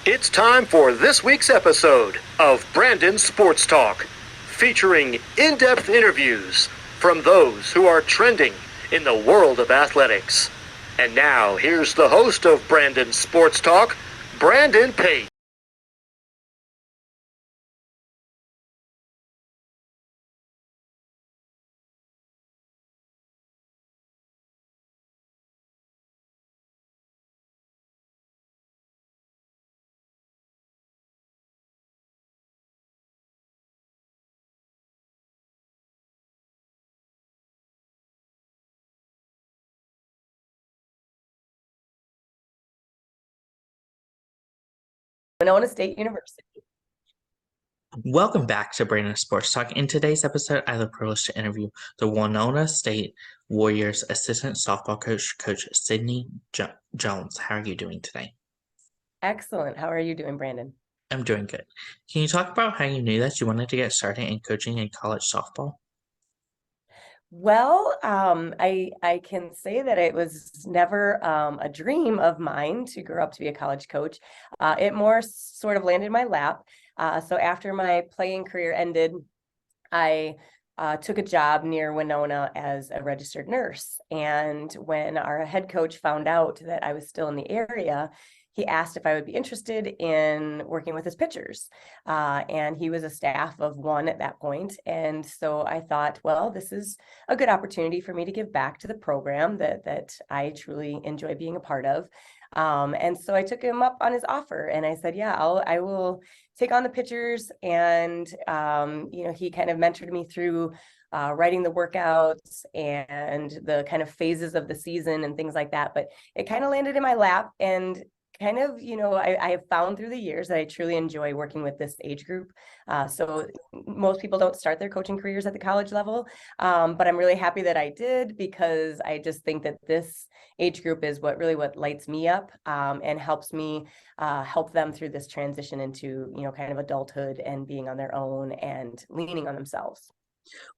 It's time for this week's episode of Brandon Sports Talk, featuring in-depth interviews from those who are trending in the world of athletics. And now, here's the host of Brandon Sports Talk, Brandon Pate. Winona State University. Welcome back to Brandon Sports Talk. In today's episode, I have the privilege to interview the Winona State Warriors assistant softball coach, Coach Cyndy Jones. How are you doing today? Excellent. How are you doing, Brandon? I'm doing good. Can you talk about how you knew that you wanted to get started in coaching in college softball? Well, I can say that it was never a dream of mine to grow up to be a college coach. It more sort of landed in my lap. So after my playing career ended, I took a job near Winona as a registered nurse. And when our head coach found out that I was still in the area, he asked if I would be interested in working with his pitchers. And he was a staff of one at that point. And so I thought, well, this is a good opportunity for me to give back to the program that I truly enjoy being a part of. And so I took him up on his offer and I said, yeah, I will take on the pitchers. And, he kind of mentored me through writing the workouts and the kind of phases of the season and things like that. But it kind of landed in my lap and kind of, I have found through the years that I truly enjoy working with this age group. So most people don't start their coaching careers at the college level, but I'm really happy that I did because I just think that this age group is what lights me up and helps me help them through this transition into, kind of adulthood and being on their own and leaning on themselves.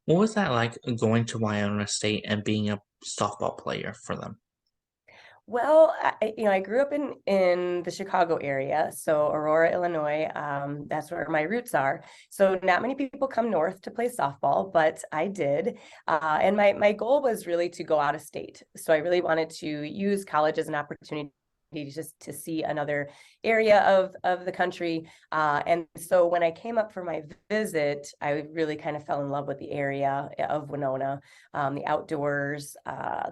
What was that like going to Winona State and being a softball player for them? Well, I grew up in the Chicago area, so Aurora, Illinois. That's where my roots are. So not many people come north to play softball, but I did. And my goal was really to go out of state. So I really wanted to use college as an opportunity just to see another area of the country. And so when I came up for my visit, I really kind of fell in love with the area of Winona, the outdoors.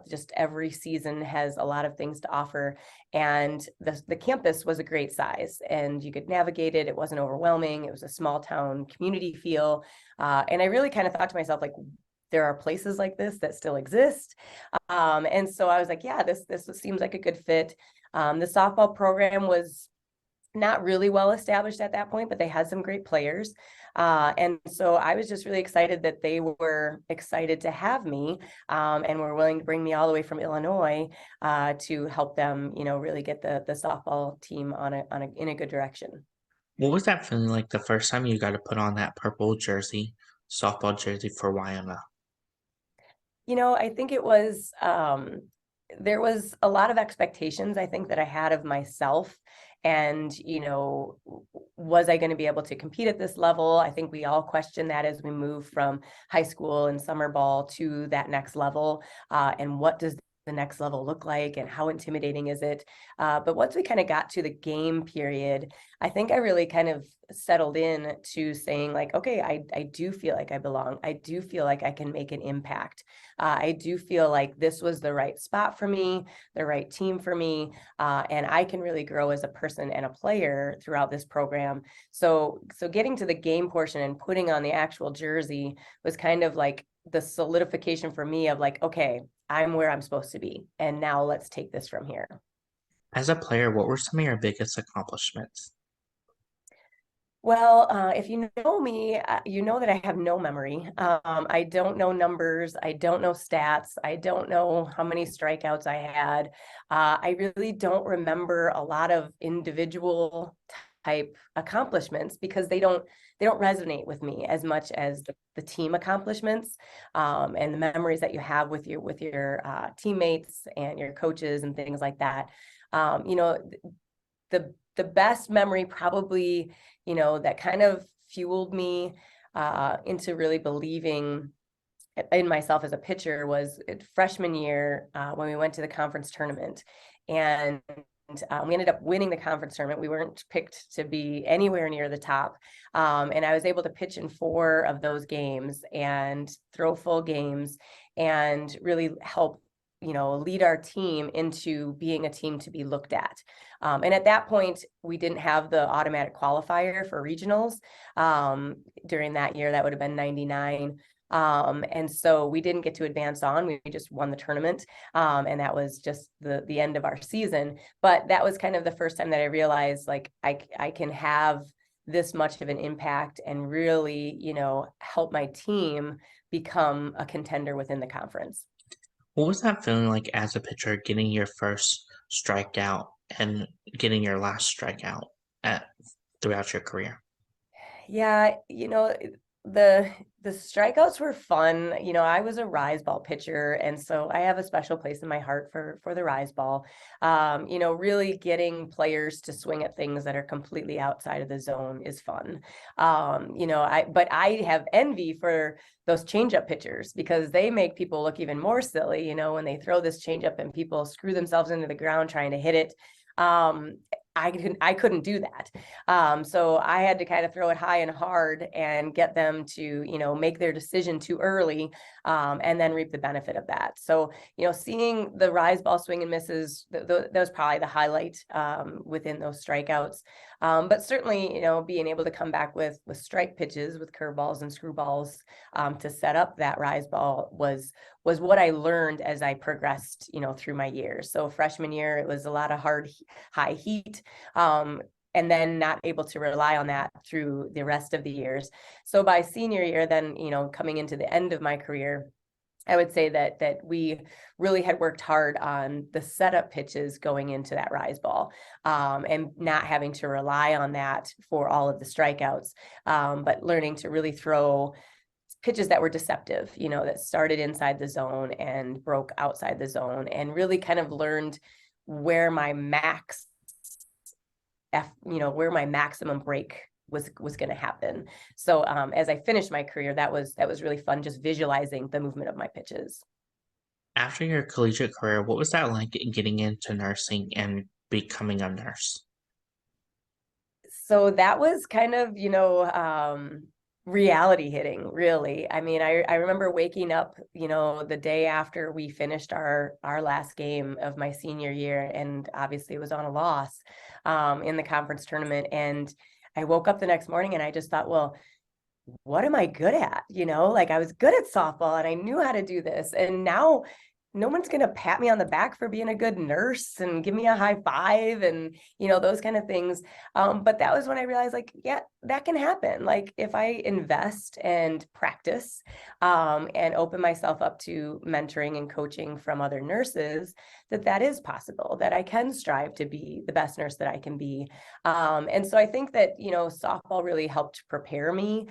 Just every season has a lot of things to offer. And the campus was a great size and you could navigate it. It wasn't overwhelming. It was a small town community feel. And I really kind of thought to myself, like, there are places like this that still exist. And so I was like, yeah, this seems like a good fit. The softball program was not really well established at that point, but they had some great players. And so I was just really excited that they were excited to have me and were willing to bring me all the way from Illinois to help them, really get the softball team in a good direction. What was that feeling like the first time you got to put on that purple jersey, softball jersey for Winona? I think it was there was a lot of expectations I think that I had of myself and was I going to be able to compete at this level? I think we all question that as we move from high school and summer ball to that next level, and what does the next level look like and how intimidating is it? But once we kind of got to the game period, I think I really kind of settled in to saying like, okay, I do feel like I belong. I do feel like I can make an impact. I do feel like this was the right spot for me, the right team for me, and I can really grow as a person and a player throughout this program. So getting to the game portion and putting on the actual jersey was kind of like the solidification for me of like, okay, I'm where I'm supposed to be, and now let's take this from here. As a player, what were some of your biggest accomplishments? Well, if you know me, you know that I have no memory. I don't know numbers. I don't know stats. I don't know how many strikeouts I had. I really don't remember a lot of individual type accomplishments because they don't resonate with me as much as the team accomplishments and the memories that you have with your teammates and your coaches and things like that. The the best memory probably, that kind of fueled me into really believing in myself as a pitcher was freshman year when we went to the conference tournament, and we ended up winning the conference tournament. We weren't picked to be anywhere near the top, and I was able to pitch in 4 of those games and throw full games and really help lead our team into being a team to be looked at. And at that point, we didn't have the automatic qualifier for regionals. During that year, that would have been 99. And so we didn't get to advance on. We just won the tournament. And that was just the end of our season. But that was kind of the first time that I realized, like, I can have this much of an impact and really, help my team become a contender within the conference. What was that feeling like as a pitcher, getting your first strikeout and getting your last strikeout throughout your career? Yeah, the strikeouts were fun. I was a rise ball pitcher, and so I have a special place in my heart for the rise ball. Really getting players to swing at things that are completely outside of the zone is fun. But I have envy for those changeup pitchers because they make people look even more silly, when they throw this changeup and people screw themselves into the ground trying to hit it. I couldn't do that. So I had to kind of throw it high and hard and get them to, make their decision too early, and then reap the benefit of that. So, seeing the rise ball swing and misses, that was probably the highlight within those strikeouts. But certainly, being able to come back with strike pitches, with curveballs and screwballs to set up that rise ball was what I learned as I progressed, through my years. So freshman year, it was a lot of high heat, and then not able to rely on that through the rest of the years. So by senior year, then, coming into the end of my career, I would say that we really had worked hard on the setup pitches going into that rise ball, and not having to rely on that for all of the strikeouts, but learning to really throw pitches that were deceptive, that started inside the zone and broke outside the zone, and really kind of learned where my where my maximum break was going to happen. So as I finished my career, that was really fun, just visualizing the movement of my pitches. After your collegiate career, what was that like getting into nursing and becoming a nurse? So that was kind of, reality hitting, really. I mean, I remember waking up, the day after we finished our last game of my senior year, and obviously it was on a loss in the conference tournament. And I woke up the next morning and I just thought, well, what am I good at? Like, I was good at softball and I knew how to do this. And now no one's going to pat me on the back for being a good nurse and give me a high five and, those kind of things. But that was when I realized, like, yeah, that can happen. Like, if I invest and practice, and open myself up to mentoring and coaching from other nurses, that is possible, that I can strive to be the best nurse that I can be. And so I think that, softball really helped prepare me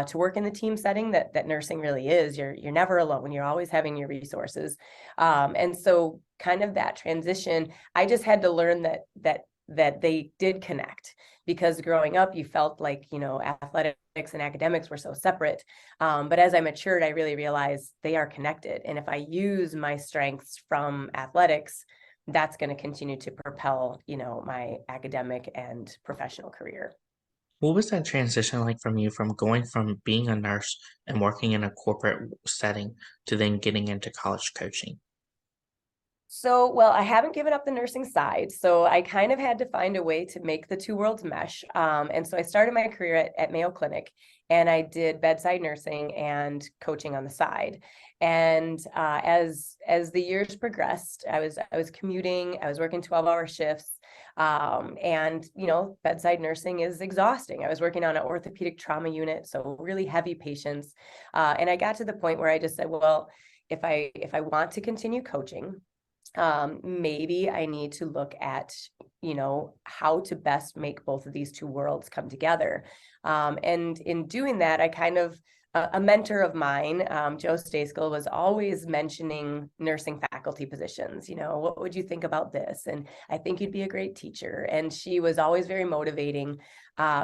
to work in the team setting that nursing really is. You're never alone. You're always having your resources. And so kind of that transition, I just had to learn that they did connect, because growing up, you felt like, athletics and academics were so separate. But as I matured, I really realized they are connected. And if I use my strengths from athletics, that's going to continue to propel, my academic and professional career. What was that transition like from you from going from being a nurse and working in a corporate setting to then getting into college coaching? So, well, I haven't given up the nursing side. So I kind of had to find a way to make the two worlds mesh. And so I started my career at Mayo Clinic, and I did bedside nursing and coaching on the side. And as the years progressed, I was commuting, I was working 12-hour shifts. And, bedside nursing is exhausting. I was working on an orthopedic trauma unit, so really heavy patients. And I got to the point where I just said, well, if I want to continue coaching, maybe I need to look at, how to best make both of these two worlds come together. And in doing that, I kind of, a mentor of mine, Joe Stayskull, was always mentioning nursing faculty positions. What would you think about this? And I think you'd be a great teacher. And she was always very motivating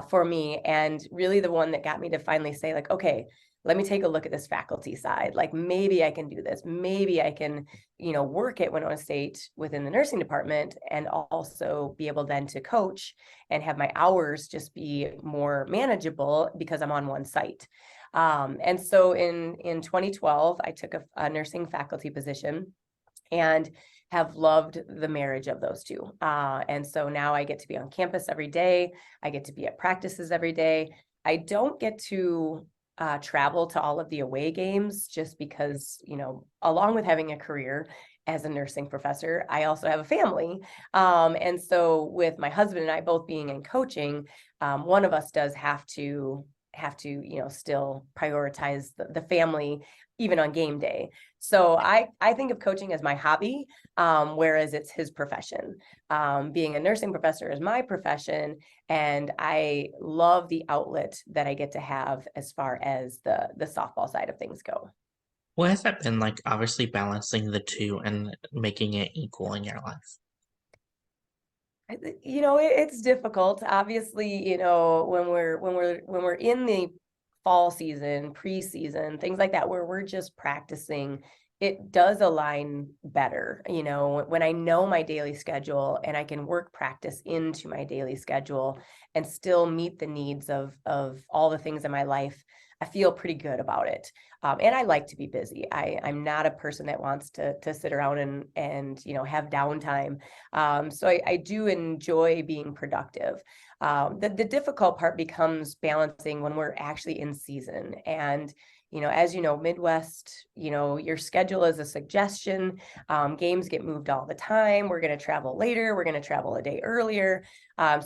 for me, and really the one that got me to finally say, like, okay, let me take a look at this faculty side. Like, maybe I can do this. Maybe I can, work at Winona State within the nursing department and also be able then to coach and have my hours just be more manageable because I'm on one site. And so in 2012, I took a nursing faculty position and have loved the marriage of those two. And so now I get to be on campus every day. I get to be at practices every day. I don't get to travel to all of the away games just because, along with having a career as a nursing professor, I also have a family. And so with my husband and I both being in coaching, one of us does have to still prioritize the family even on game day. So I think of coaching as my hobby, whereas it's his profession. Being a nursing professor is my profession, and I love the outlet that I get to have as far as the softball side of things go. What has that been like, obviously balancing the two and making it equal in your life? It's difficult. Obviously, when we're in the fall season, preseason, things like that, where we're just practicing, it does align better. When I know my daily schedule and I can work practice into my daily schedule and still meet the needs of all the things in my life, I feel pretty good about it. And I like to be busy. I'm not a person that wants to sit around and have downtime. So I do enjoy being productive. The difficult part becomes balancing when we're actually in season. And as Midwest, your schedule is a suggestion. Games get moved all the time. We're going to travel later. We're going to travel a day earlier.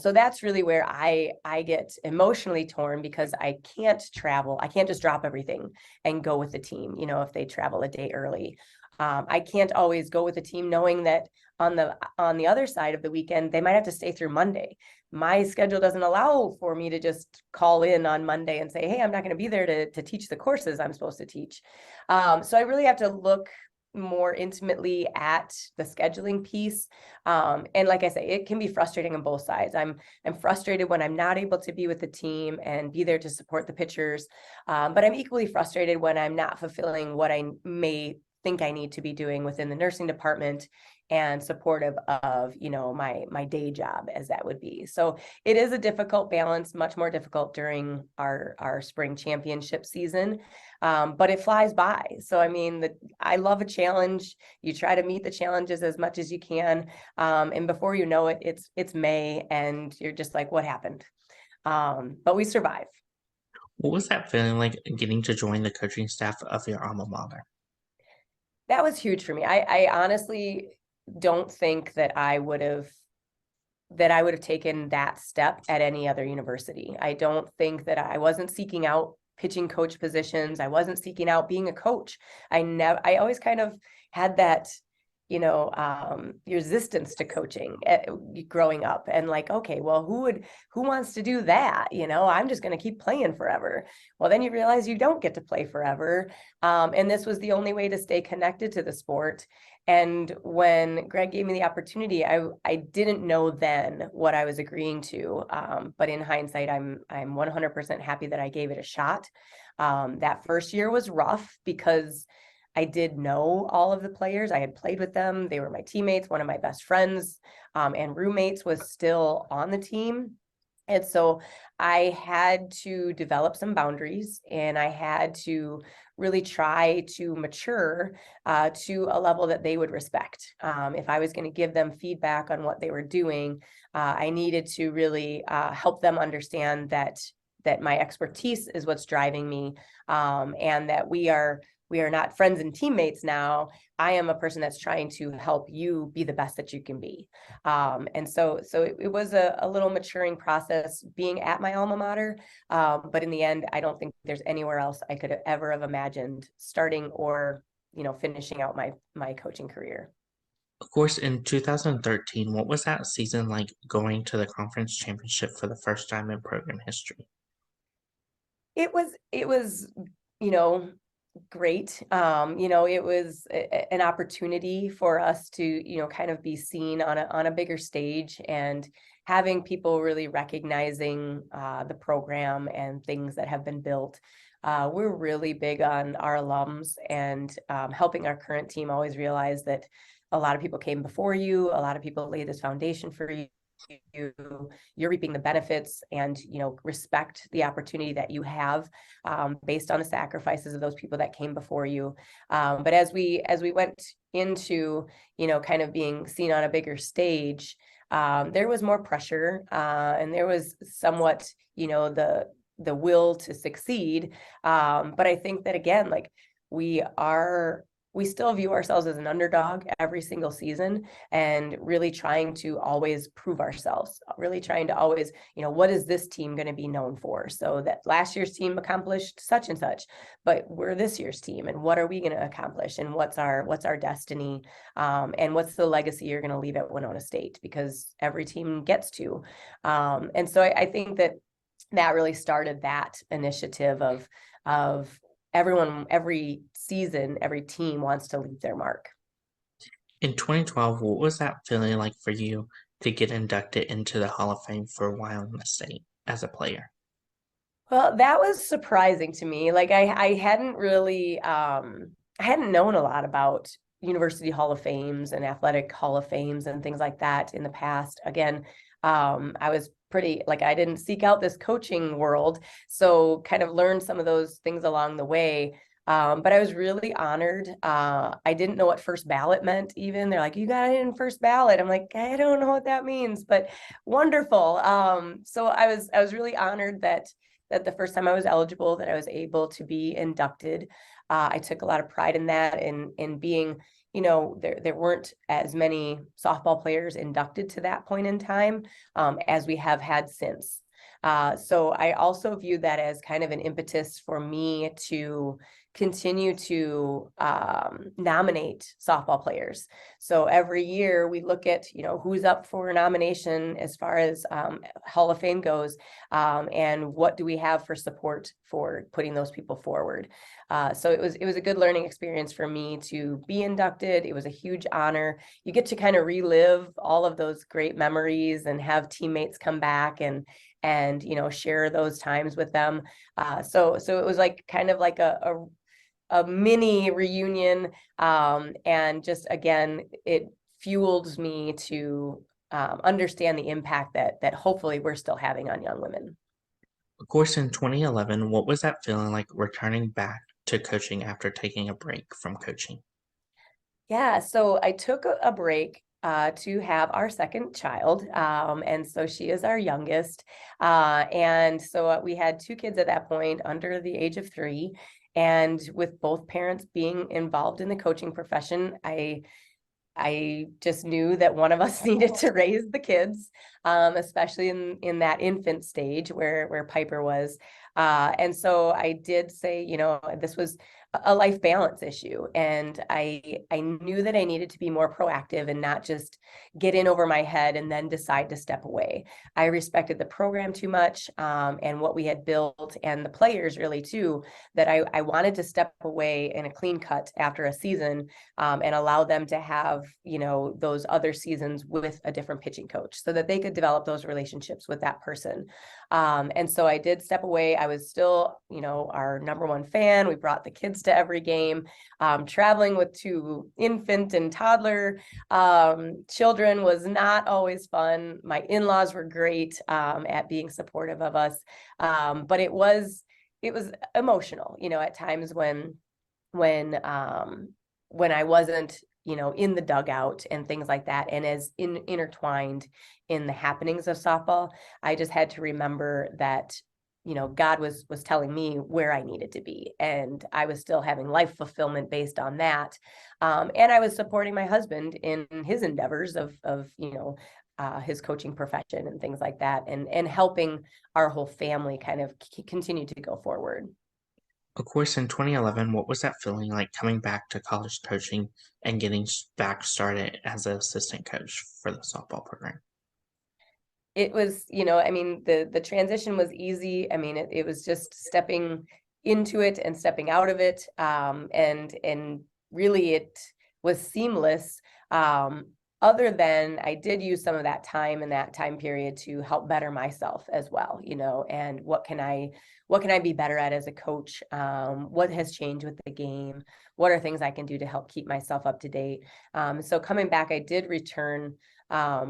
So that's really where I get emotionally torn, because I can't travel. I can't just drop everything and go with the team, if they travel a day early. I can't always go with the team knowing that on the other side of the weekend, they might have to stay through Monday. My schedule doesn't allow for me to just call in on Monday and say, hey, I'm not going to be there to teach the courses I'm supposed to teach. So I really have to look more intimately at the scheduling piece. And like I say, it can be frustrating on both sides. I'm frustrated when I'm not able to be with the team and be there to support the pitchers. But I'm equally frustrated when I'm not fulfilling what I may think I need to be doing within the nursing department and supportive of, my day job, as that would be. So it is a difficult balance, much more difficult during our spring championship season. But it flies by. So, I love a challenge. You try to meet the challenges as much as you can. And before you know it, it's May and you're just like, what happened? But we survive. What was that feeling like, getting to join the coaching staff of your alma mater? That was huge for me. I honestly don't think that I would have taken that step at any other university. I don't think that I wasn't seeking out pitching coach positions. I wasn't seeking out being a coach. I always kind of had that, resistance to coaching growing up, and like, okay, well, who wants to do that? I'm just going to keep playing forever. Well, then you realize you don't get to play forever. And this was the only way to stay connected to the sport. And when Greg gave me the opportunity, I didn't know then what I was agreeing to. But in hindsight, I'm 100% happy that I gave it a shot. That first year was rough because I did know all of the players. I had played with them. They were my teammates. One of my best friends and roommates was still on the team. And so I had to develop some boundaries, and I had to really try to mature to a level that they would respect. If I was going to give them feedback on what they were doing, I needed to really help them understand that my expertise is what's driving me, and that we are not friends and teammates now. I am a person that's trying to help you be the best that you can be. And so it was a little maturing process being at my alma mater. But in the end, I don't think there's anywhere else I could have ever have imagined starting or, finishing out my coaching career. Of course, in 2013, what was that season like, going to the conference championship for the first time in program history? It was, great. It was an opportunity for us to, kind of be seen on a bigger stage, and having people really recognizing the program and things that have been built. We're really big on our alums, and helping our current team always realize that a lot of people came before you, a lot of people laid this foundation for you. You're reaping the benefits, and respect the opportunity that you have, based on the sacrifices of those people that came before you. But as we went into kind of being seen on a bigger stage, there was more pressure, and there was somewhat the will to succeed. But I think that, again, like, we still view ourselves as an underdog every single season, and really trying to always prove ourselves, really trying to always, what is this team going to be known for? So that last year's team accomplished such and such, but we're this year's team, and what are we going to accomplish, and what's our destiny, and what's the legacy you're going to leave at Winona State, because every team gets to. And so I think that really started that initiative of everyone, every season, every team wants to leave their mark. In 2012, what was that feeling like for you to get inducted into the Hall of Fame for Winona State as a player? Well, that was surprising to me. Like, I hadn't really, I hadn't known a lot about University Hall of Fames and athletic Hall of Fames and things like that in the past. Again, I was pretty, like, I didn't seek out this coaching world, so kind of learned some of those things along the way. But I was really honored. I didn't know what first ballot meant even. They're like, you got it in first ballot. I'm like, I don't know what that means, but wonderful. So I was really honored that the first time I was eligible, that I was able to be inducted. I took a lot of pride in that, in being, there weren't as many softball players inducted to that point in time, as we have had since. So I also view that as kind of an impetus for me to continue to nominate softball players. So every year we look at, who's up for a nomination as far as Hall of Fame goes, and what do we have for support for putting those people forward. So it was a good learning experience for me to be inducted. It was a huge honor. You get to kind of relive all of those great memories and have teammates come back and share those times with them. So it was like kind of like a mini reunion, and just, again, it fueled me to understand the impact that hopefully we're still having on young women. Of course, in 2011, what was that feeling like returning back to coaching after taking a break from coaching? Yeah, so I took a break to have our second child, and so she is our youngest. And so we had two kids at that point under the age of 3. And with both parents being involved in the coaching profession, I just knew that one of us needed to raise the kids, especially in that infant stage where Piper was. And so I did say, this was a life balance issue. And I knew that I needed to be more proactive and not just get in over my head and then decide to step away. I respected the program too much, and what we had built, and the players really too, that I wanted to step away in a clean cut after a season, and allow them to have, those other seasons with a different pitching coach so that they could develop those relationships with that person. And so I did step away. I was still, our number one fan. We brought the kids to every game. Traveling with 2 infant and toddler children was not always fun. My in-laws were great at being supportive of us. But it was emotional, at times when I wasn't, in the dugout and things like that, and as intertwined in the happenings of softball, I just had to remember that, God was telling me where I needed to be, and I was still having life fulfillment based on that. And I was supporting my husband in his endeavors of his coaching profession and things like that, and helping our whole family kind of continue to go forward. Of course, in 2011, what was that feeling like coming back to college coaching and getting back started as an assistant coach for the softball program? It was, the transition was easy. I mean, it was just stepping into it and stepping out of it. And really it was seamless. Other than I did use some of that time in that time period to help better myself as well, and what can I be better at as a coach? What has changed with the game? What are things I can do to help keep myself up to date? So coming back, I did return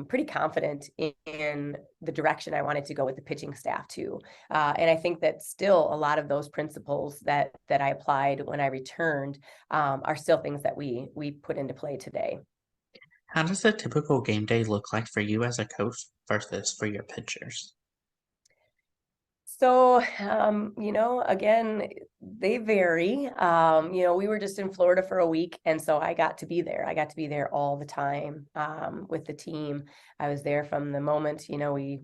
pretty confident in the direction I wanted to go with the pitching staff too. And I think that still a lot of those principles that I applied when I returned are still things that we put into play today. How does a typical game day look like for you as a coach versus for your pitchers? So, again, they vary. We were just in Florida for a week, and so I got to be there. I got to be there all the time with the team. I was there from the moment, we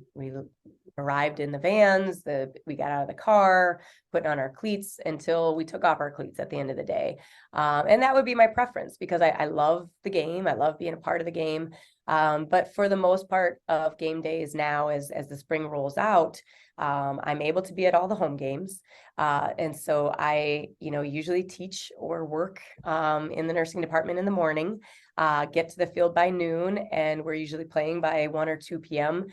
arrived in the vans, we got out of the car, putting on our cleats until we took off our cleats at the end of the day. And that would be my preference because I love the game. I love being a part of the game. But for the most part of game days now, as the spring rolls out, I'm able to be at all the home games. And so I, usually teach or work in the nursing department in the morning, get to the field by noon, and we're usually playing by 1 or 2 p.m.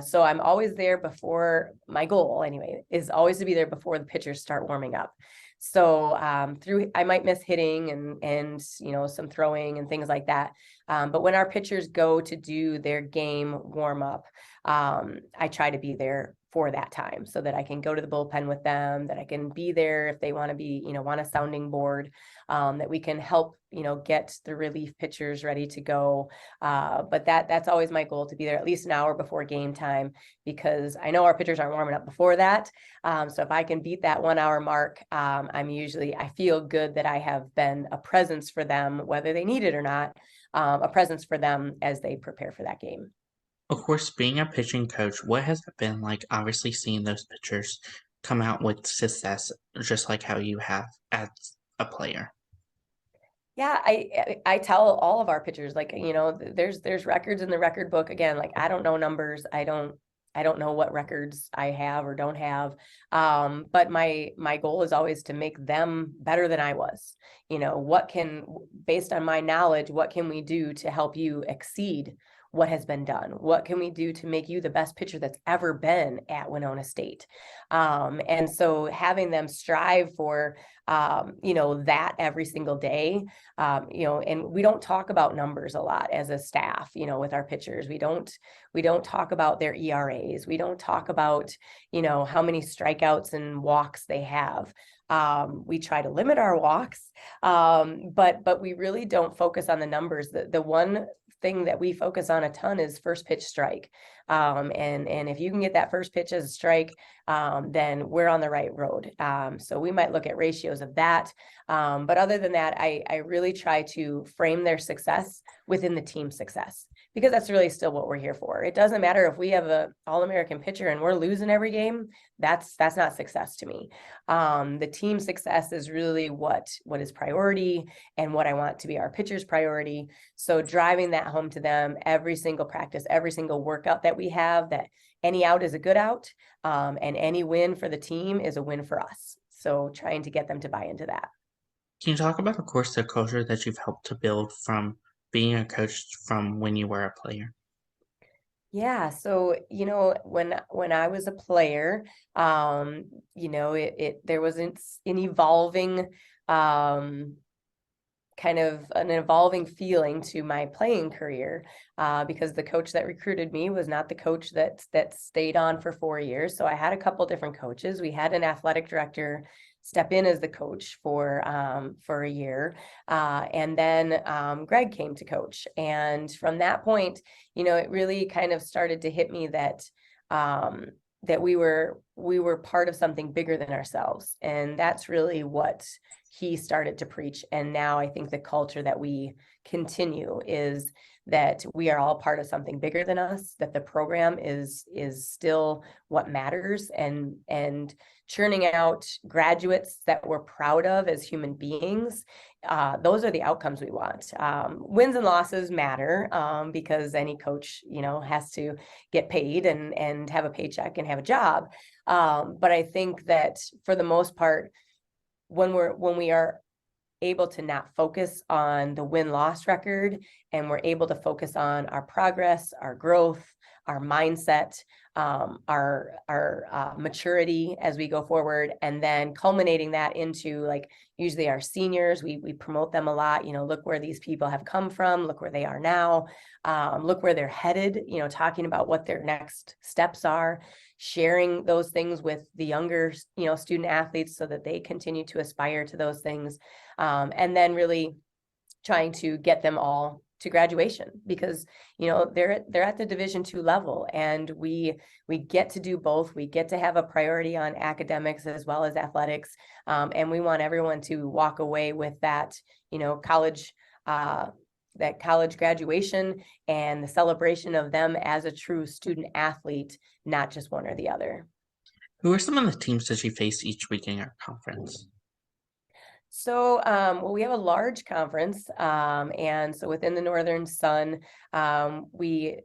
So I'm always there before, my goal anyway, is always to be there before the pitchers start warming up. So I might miss hitting and some throwing and things like that. But when our pitchers go to do their game warm up, I try to be there for that time so that I can go to the bullpen with them, that I can be there if they want to be, want a sounding board, that we can help, get the relief pitchers ready to go. But that's always my goal, to be there at least an hour before game time, because I know our pitchers aren't warming up before that. So if I can beat that 1 hour mark, I feel good that I have been a presence for them, whether they need it or not, a presence for them as they prepare for that game. Of course, being a pitching coach, what has it been like obviously seeing those pitchers come out with success just like how you have as a player? Yeah, I tell all of our pitchers, like, there's records in the record book. Again, like, I don't know numbers. I don't know what records I have or don't have. But my goal is always to make them better than I was. Based on my knowledge, what can we do to help you exceed what has been done? What can we do to make you the best pitcher that's ever been at Winona State? And so having them strive for, that every single day, and we don't talk about numbers a lot as a staff, with our pitchers. We don't talk about their ERAs. We don't talk about, how many strikeouts and walks they have. We try to limit our walks, but we really don't focus on the numbers. The one thing that we focus on a ton is first pitch strike. And if you can get that first pitch as a strike, then we're on the right road. So we might look at ratios of that. But other than that, I really try to frame their success within the team success, because that's really still what we're here for. It doesn't matter if we have a All-American pitcher and we're losing every game. That's not success to me. The team success is really what is priority and what I want to be our pitcher's priority. So driving that home to them every single practice, every single workout that we have, that any out is a good out, and any win for the team is a win for us. So trying to get them to buy into that. Can you talk about, of course, the culture that you've helped to build from being a coach from when you were a player? Yeah, so when I was a player, there was an evolving kind of an evolving feeling to my playing career, because the coach that recruited me was not the coach that stayed on for 4 years. So I had a couple different coaches. We had an athletic director step in as the coach for a year, and then Greg came to coach. And from that point, it really kind of started to hit me that that we were part of something bigger than ourselves, and that's really what he started to preach. And now I think the culture that we continue is that we are all part of something bigger than us, that the program is still what matters, and churning out graduates that we're proud of as human beings. Those are the outcomes we want. Wins and losses matter, because any coach, has to get paid and have a paycheck and have a job. But I think that for the most part, when we are able to not focus on the win-loss record, and we're able to focus on our progress, our growth, our mindset, our maturity as we go forward, and then culminating that into, like, usually our seniors, we promote them a lot. Look where these people have come from, look where they are now, look where they're headed, talking about what their next steps are, sharing those things with the younger, student athletes so that they continue to aspire to those things. And then really trying to get them all to graduation, because they're at the Division II level, and we get to do both. We get to have a priority on academics as well as athletics, and we want everyone to walk away with that college graduation and the celebration of them as a true student athlete, not just one or the other. Who are some of the teams that you face each week in your conference? So, well, we have a large conference, and so within the Northern Sun, we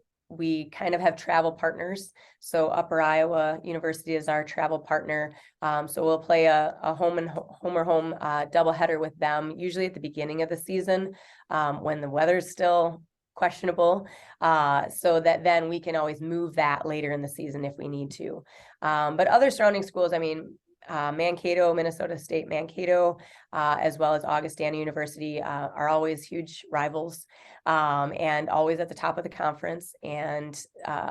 kind of have travel partners. So Upper Iowa University is our travel partner. So we'll play a home doubleheader with them, usually at the beginning of the season, when the weather's still questionable, so that then we can always move that later in the season if we need to. But other surrounding schools, I mean, Mankato, Minnesota State Mankato, as well as Augustana University, are always huge rivals, and always at the top of the conference. And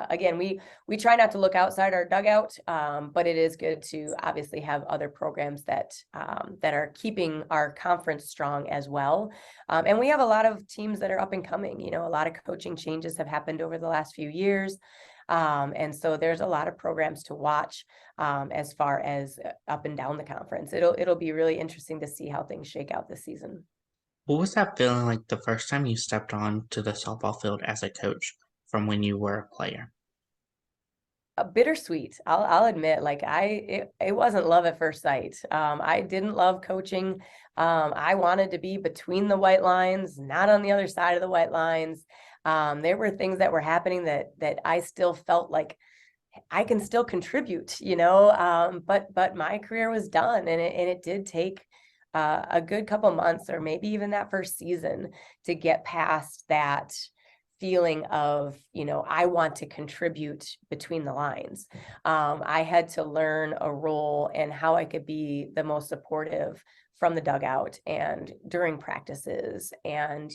again, we try not to look outside our dugout, but it is good to obviously have other programs that are keeping our conference strong as well. And we have a lot of teams that are up and coming. A lot of coaching changes have happened over the last few years. And so there's a lot of programs to watch as far as up and down the conference. It'll be really interesting to see how things shake out this season. What was that feeling like the first time you stepped on to the softball field as a coach from when you were a player? Bittersweet. I'll admit, like it wasn't love at first sight. I didn't love coaching. I wanted to be between the white lines, not on the other side of the white lines. There were things that were happening that I still felt like I can still contribute, but my career was done, and it did take a good couple months, or maybe even that first season, to get past that feeling of, I want to contribute between the lines. I had to learn a role and how I could be the most supportive from the dugout and during practices, and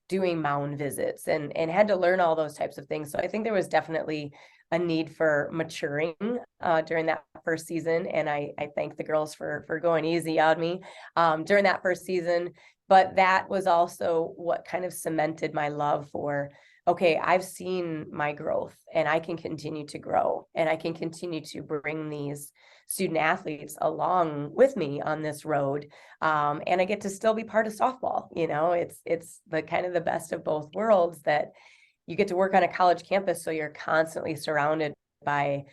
doing mound visits, and had to learn all those types of things. So I think there was definitely a need for maturing during that first season, and I thank the girls for going easy on me during that first season. But that was also what kind of cemented my love for, okay, I've seen my growth, and I can continue to grow, and I can continue to bring these student athletes along with me on this road. And I get to still be part of softball. It's the kind of the best of both worlds, that you get to work on a college campus, so you're constantly surrounded by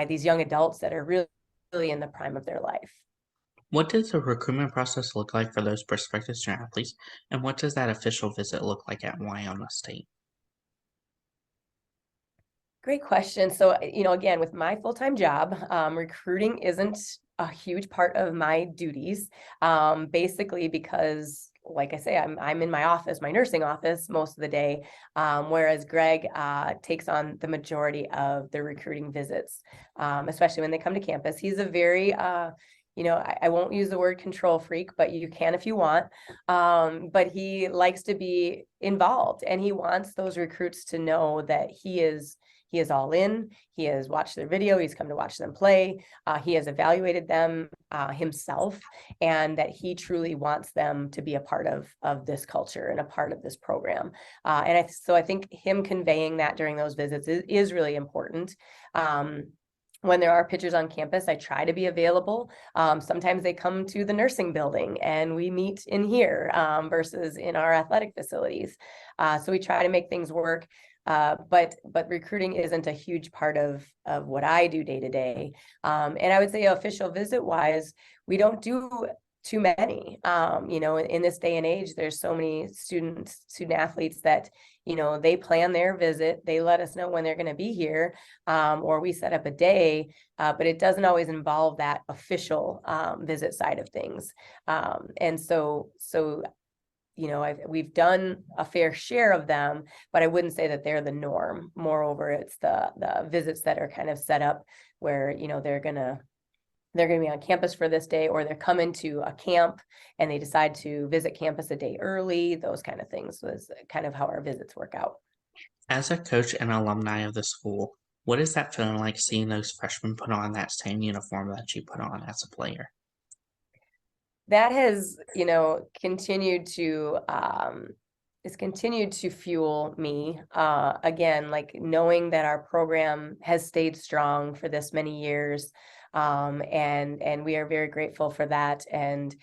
these young adults that are really in the prime of their life. What does the recruitment process look like for those prospective student athletes, and what does that official visit look like at Winona State? Great question. So, again, with my full-time job, recruiting isn't a huge part of my duties, basically because, like I say, I'm in my office, my nursing office, most of the day, whereas Greg takes on the majority of the recruiting visits, especially when they come to campus. He's a very I won't use the word control freak, but you can if you want. But he likes to be involved, and he wants those recruits to know that he is all in. He has watched their video. He's come to watch them play. He has evaluated them himself, and that he truly wants them to be a part of this culture and a part of this program. So I think him conveying that during those visits is really important. When there are pitchers on campus, I try to be available. Sometimes they come to the nursing building and we meet in here versus in our athletic facilities. So we try to make things work. But recruiting isn't a huge part of what I do day to day. And I would say official visit wise, we don't do too many. In this day and age, there's so many student athletes that, they plan their visit, they let us know when they're going to be here, or we set up a day, but it doesn't always involve that official visit side of things. And so we've done a fair share of them, but I wouldn't say that they're the norm. Moreover, it's the visits that are kind of set up where, they're gonna be on campus for this day, or they're coming to a camp and they decide to visit campus a day early. Those kind of things was kind of how our visits work out. As a coach and alumni of the school, what is that feeling like seeing those freshmen put on that same uniform that you put on as a player? That has, continued to fuel me. Again, like knowing that our program has stayed strong for this many years. And we are very grateful for that. And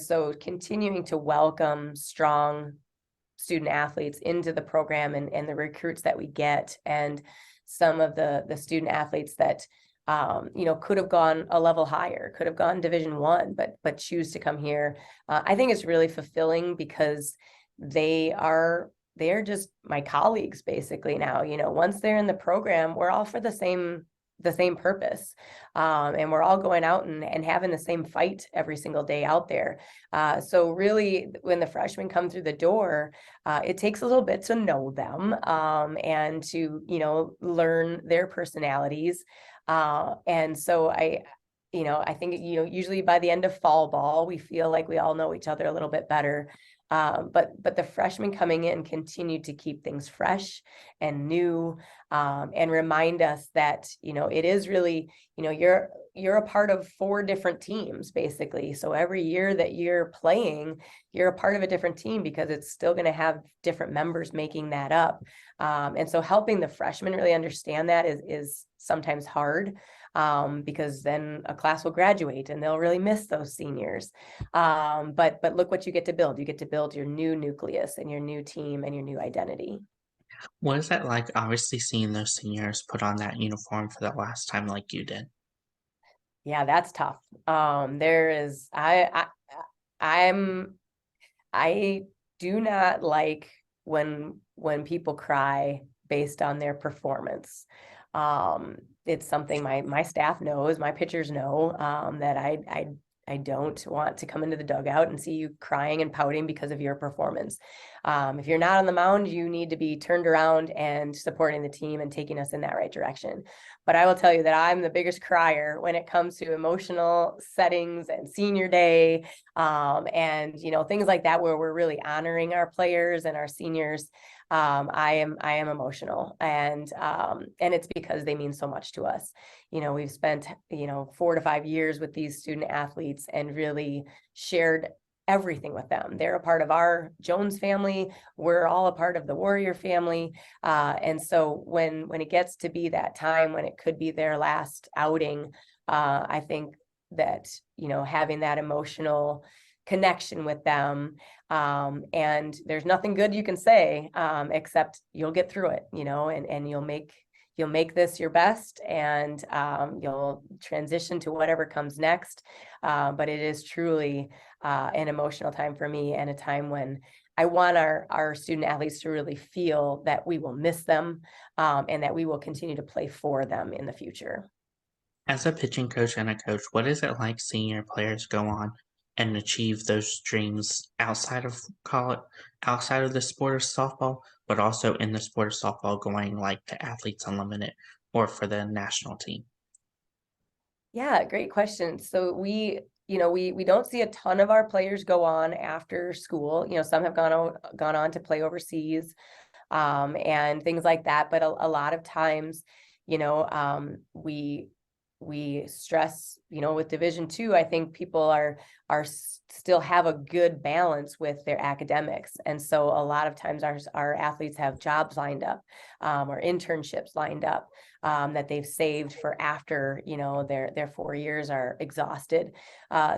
so continuing to welcome strong student athletes into the program, and the recruits that we get, and some of the student athletes that could have gone a level higher, could have gone Division I, but choose to come here. I think it's really fulfilling because they are just my colleagues basically now. Once they're in the program, we're all for the same purpose, and we're all going out and having the same fight every single day out there. So really, when the freshmen come through the door, it takes a little bit to know them, and to learn their personalities. And so I think, usually by the end of fall ball, we feel like we all know each other a little bit better. But the freshmen coming in continue to keep things fresh and new, and remind us that, it is really, you're a part of 4 different teams, basically. So every year that you're playing, you're a part of a different team, because it's still going to have different members making that up. And so helping the freshmen really understand that is sometimes hard, because then a class will graduate and they'll really miss those seniors. But look what you get to build. You get to build your new nucleus and your new team and your new identity. What is that like, obviously seeing those seniors put on that uniform for the last time like you did? Yeah, that's tough. I do not like when people cry based on their performance. It's something my staff knows, my pitchers know, that I don't want to come into the dugout and see you crying and pouting because of your performance. If you're not on the mound, you need to be turned around and supporting the team and taking us in that right direction. But I will tell you that I'm the biggest crier when it comes to emotional settings and senior day, and things like that, where we're really honoring our players and our seniors. I am emotional, and it's because they mean so much to us. We've spent 4 to 5 years with these student athletes and really shared everything with them. They're a part of our Jones family. We're all a part of the Warrior family. And so when it gets to be that time when it could be their last outing, I think that, having that emotional connection with them, and there's nothing good you can say, except you'll get through it, and you'll make this your best, and you'll transition to whatever comes next. But it is truly an emotional time for me, and a time when I want our student athletes to really feel that we will miss them, and that we will continue to play for them in the future. As a pitching coach and a coach, what is it like seeing your players go on and achieve those dreams outside of college, outside of the sport of softball, but also in the sport of softball, going like to Athletes Unlimited or for the national team? Yeah, great question. So we don't see a ton of our players go on after school. Some have gone on to play overseas, and things like that. But a lot of times, we stress, with Division II, I think people are still have a good balance with their academics. And so a lot of times our athletes have jobs lined up, or internships lined up, that they've saved for after, their 4 years are exhausted.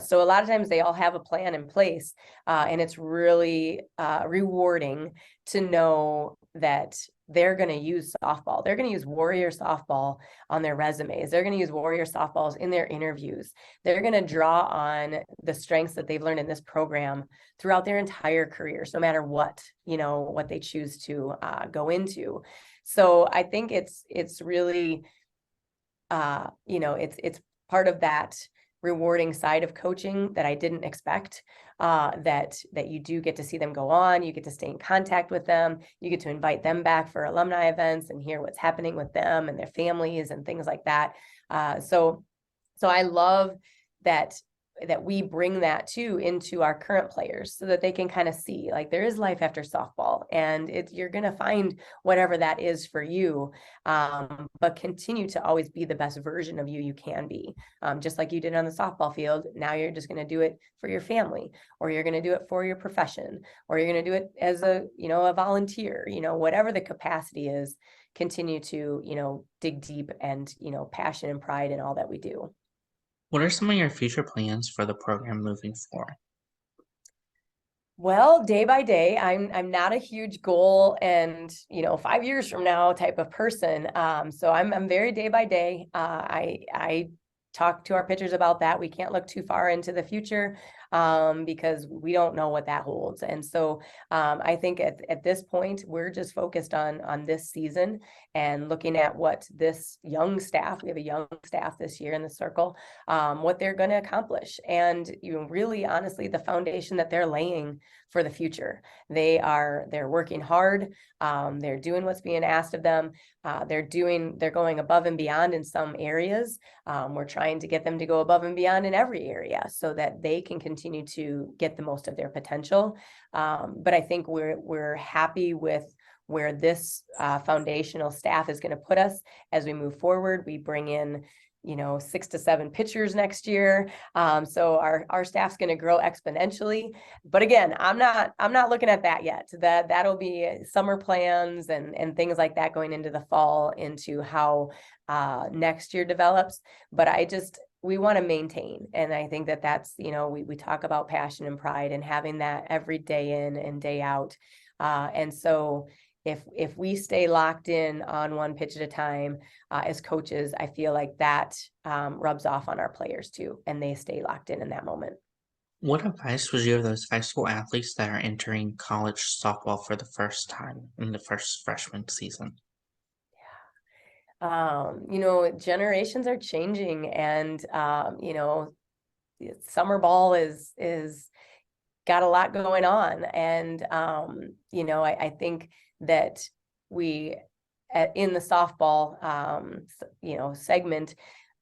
So a lot of times they all have a plan in place, and it's really rewarding to know that they're going to use softball. They're going to use Warrior softball on their resumes. They're going to use Warrior softballs in their interviews. They're going to draw on the strengths that they've learned in this program throughout their entire careers, no matter what they choose to go into. So I think it's really, it's part of that rewarding side of coaching that I didn't expect, that you do get to see them go on. You get to stay in contact with them. You get to invite them back for alumni events and hear what's happening with them and their families and things like that. So I love that we bring that too into our current players, so that they can kind of see, like, there is life after softball, and you're going to find whatever that is for you, but continue to always be the best version of you can be, just like you did on the softball field. Now you're just going to do it for your family, or you're going to do it for your profession, or you're going to do it as a volunteer, whatever the capacity is. Continue to dig deep, and passion and pride in all that we do. What are some of your future plans for the program moving forward? Well, day by day, I'm not a huge goal and 5 years from now type of person. So I'm very day by day. I talk to our pitchers about that. We can't look too far into the future, because we don't know what that holds. And so I think at this point, we're just focused on this season and looking at what this young staff, we have a young staff this year in the circle, what they're going to accomplish. And really, honestly, the foundation that they're laying for the future. They're working hard. They're doing what's being asked of them. They're going above and beyond in some areas. We're trying to get them to go above and beyond in every area, so that they can continue to get the most of their potential. But I think we're happy with where this foundational staff is going to put us as we move forward. We bring in 6 to 7 pitchers next year. So our staff's going to grow exponentially. But again, I'm not looking at that yet. That'll be summer plans and things like that going into the fall, into how next year develops. But we want to maintain. And I think that's, we talk about passion and pride and having that every day in and day out. And so if we stay locked in on one pitch at a time, as coaches, I feel like that rubs off on our players too, and they stay locked in that moment. What advice would you give those high school athletes that are entering college softball for the first time in the first freshman season? Generations are changing, and summer ball is got a lot going on. And I think that we in the softball segment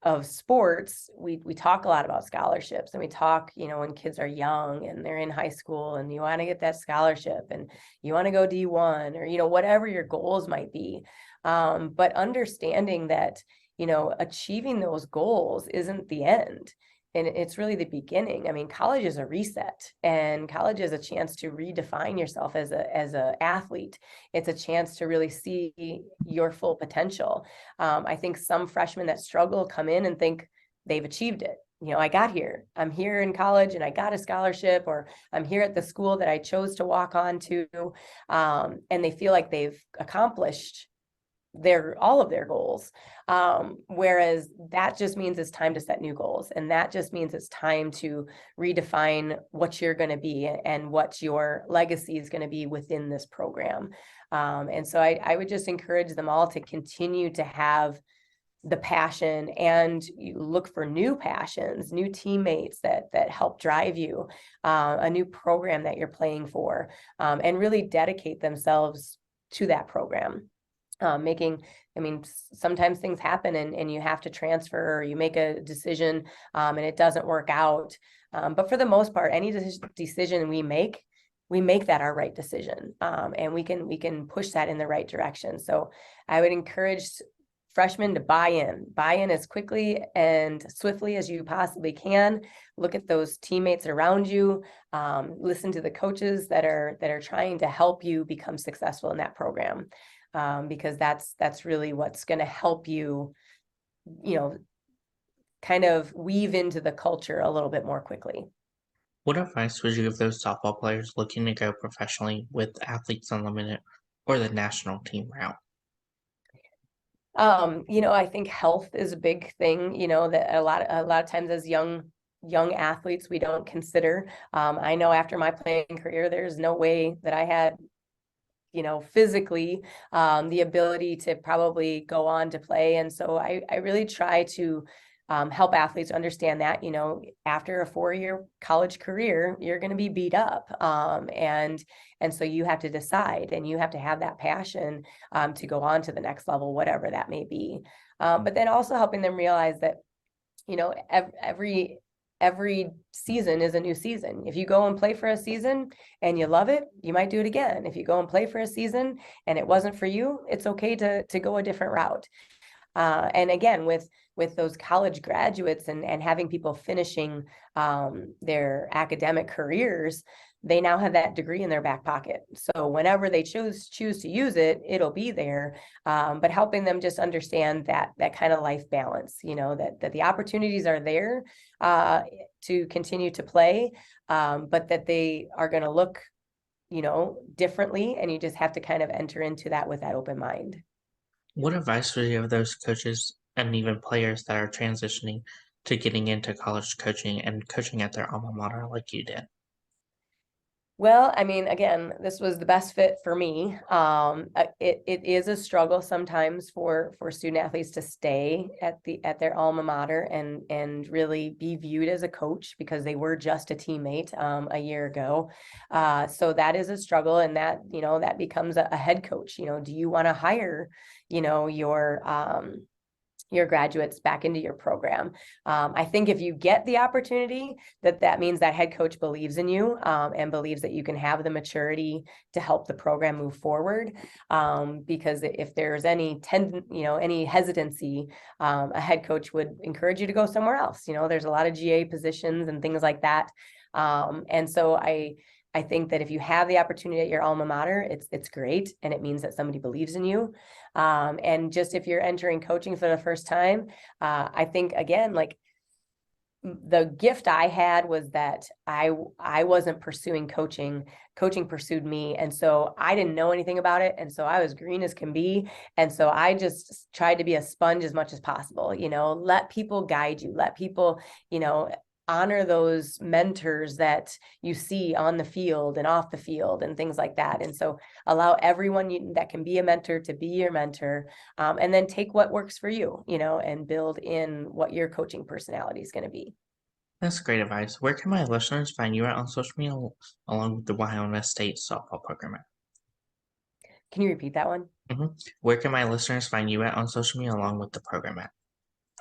of sports, we talk a lot about scholarships, and we talk when kids are young and they're in high school and you want to get that scholarship and you want to go D1, or whatever your goals might be, but understanding that achieving those goals isn't the end. And it's really the beginning. I mean, college is a reset, and college is a chance to redefine yourself as a athlete. It's a chance to really see your full potential. I think some freshmen that struggle come in and think they've achieved it. I got here. I'm here in college and I got a scholarship, or I'm here at the school that I chose to walk on to, and they feel like they've accomplished all of their goals, whereas that just means it's time to set new goals, and that just means it's time to redefine what you're going to be and what your legacy is going to be within this program. And so I would just encourage them all to continue to have the passion, and you look for new passions, new teammates that help drive you, a new program that you're playing for, and really dedicate themselves to that program. Sometimes things happen and you have to transfer, or you make a decision and it doesn't work out. But for the most part, any decision we make that our right decision, and we can push that in the right direction. So I would encourage freshmen to buy in as quickly and swiftly as you possibly can. Look at those teammates around you. Listen to the coaches that are trying to help you become successful in that program, because that's really what's going to help you, kind of weave into the culture a little bit more quickly. What advice would you give those softball players looking to go professionally with Athletes Unlimited or the national team route? I think health is a big thing, that a lot of times as young athletes, we don't consider. I know after my playing career, there's no way that I had, physically, the ability to probably go on to play. And so I really try to help athletes understand that, after a 4-year college career, you're going to be beat up. And so you have to decide, and you have to have that passion to go on to the next level, whatever that may be. But then also helping them realize that, every season is a new season. If you go and play for a season and you love it, you might do it again. If you go and play for a season and it wasn't for you, it's okay to go a different route. And again, with those college graduates and having people finishing their academic careers, they now have that degree in their back pocket. So whenever they choose to use it, it'll be there. But helping them just understand that kind of life balance, that the opportunities are there to continue to play, but that they are going to look, differently. And you just have to kind of enter into that with that open mind. What advice would you give those coaches and even players that are transitioning to getting into college coaching and coaching at their alma mater like you did? Well, I mean, again, this was the best fit for me. It is a struggle sometimes for student athletes to stay at their alma mater and really be viewed as a coach, because they were just a teammate a year ago. So that is a struggle, and that that becomes a head coach. Do you want to hire your graduates back into your program? I think if you get the opportunity, that means that head coach believes in you, and believes that you can have the maturity to help the program move forward. Because if there's any hesitancy, a head coach would encourage you to go somewhere else. There's a lot of GA positions and things like that. And so I think that if you have the opportunity at your alma mater, it's great, and it means that somebody believes in you. And just if you're entering coaching for the first time, I think, again, like, the gift I had was that I wasn't pursuing coaching. Coaching pursued me. And so I didn't know anything about it. And so I was green as can be. And so I just tried to be a sponge as much as possible. Let people guide you, let people, honor those mentors that you see on the field and off the field and things like that. And so allow everyone that can be a mentor to be your mentor, and then take what works for you, and build in what your coaching personality is going to be. That's great advice. Where can my listeners find you at on social media along with the Winona State softball program at? Can you repeat that one? Where can my listeners find you at on social media along with the program at?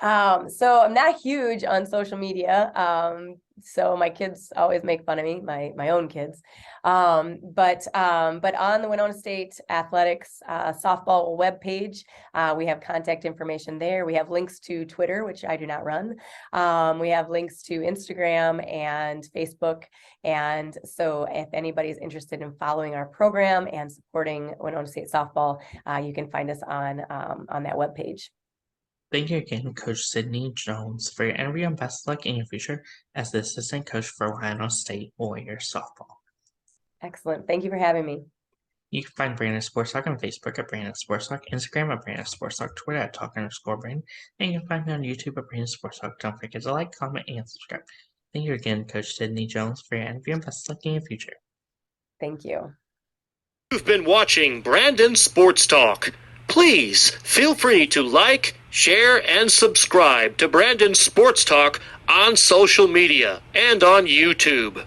So I'm not huge on social media. So my kids always make fun of me, my own kids. But on the Winona State Athletics softball webpage, we have contact information there. We have links to Twitter, which I do not run. We have links to Instagram and Facebook. And so if anybody's interested in following our program and supporting Winona State softball, you can find us on that webpage. Thank you again, Coach Cyndy Jones, for your interview, and best of luck in your future as the assistant coach for Winona State Warriors softball. Excellent. Thank you for having me. You can find Brandon Sports Talk on Facebook at Brandon Sports Talk, Instagram at Brandon Sports Talk, Twitter at Talk_Brandon, and you can find me on YouTube at Brandon Sports Talk. Don't forget to like, comment, and subscribe. Thank you again, Coach Cyndy Jones, for your interview, and best of luck in your future. Thank you. You've been watching Brandon Sports Talk. Please feel free to like, share, and subscribe to Brandon Sports Talk on social media and on YouTube.